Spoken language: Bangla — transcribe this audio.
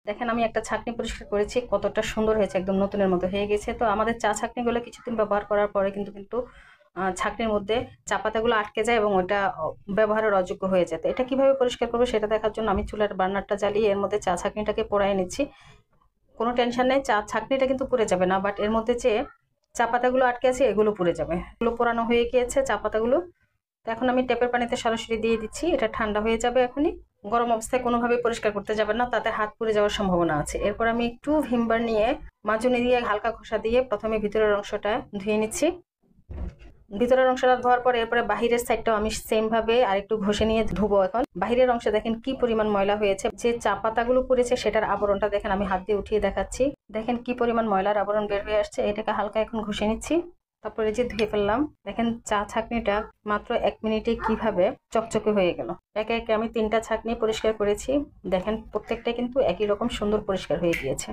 দেখেন আমি একটা ছাঁকনি পরিষ্কার করেছি, কতটা সুন্দর হয়েছে, একদম নতুনের মতো হয়ে গেছে। তো আমাদের চা ছাঁকনিগুলো কিছুদিন ব্যবহার করার পরে কিন্তু কিন্তু ছাঁকনির মধ্যে চা পাতাগুলো আটকে যায় এবং ওটা ব্যবহারের অযোগ্য হয়ে যায়। তো এটা কিভাবে পরিষ্কার করবো সেটা দেখার জন্য আমি চুলার বার্নারটা জ্বালিয়ে এর মধ্যে চা ছাঁকনিটাকে পোড়ায় নিচ্ছি। কোনো টেনশন নেই, চা ছাঁকনিটা কিন্তু পুড়ে যাবে না, বাট এর মধ্যে যে চা পাতাগুলো আটকে আছে এগুলো পুড়ে যাবে। এগুলো পোড়ানো হয়ে গিয়েছে চা পাতাগুলো। তো এখন আমি ট্যাপের পানিতে সরাসরি দিয়ে দিচ্ছি, এটা ঠান্ডা হয়ে যাবে এখনই। গরম অবস্থায় কোনোভাবে পরিষ্কার করতে যাবেন না, তাতে হাত পুড়ে যাওয়ার সম্ভাবনা আছে। এরপর আমি একটু ভিমবার নিয়ে মাজুনি দিয়ে হালকা ঘষা দিয়ে প্রথমে ভিতরের অংশটা ধুয়ে নিচ্ছি। ভিতরের অংশটা ধোয়ার পর এরপরে বাহিরের সাইডটাও আমি সেম ভাবে আরেকটু ঘষে নিয়ে ধুবো। এখন বাহিরের অংশে দেখেন কি পরিমাণ ময়লা হয়েছে, যে চা পাতাগুলো পড়েছে সেটার আবরণটা দেখেন, আমি হাত দিয়ে উঠিয়ে দেখাচ্ছি। দেখেন কি পরিমাণ ময়লার আবরণ বের হয়ে আসছে। এটাকে হালকা এখন ঘষে নিচ্ছি, তারপরে যে ধুয়ে ফেললাম। দেখেন চা ছাঁকনিটা মাত্র 1 মিনিটে কিভাবে চকচকে হয়ে গেল। একে একে আমি 3টা ছাঁকনি পরিষ্কার করেছি। দেখেন প্রত্যেকটা কিন্তু একই রকম সুন্দর পরিষ্কার হয়ে গিয়েছে।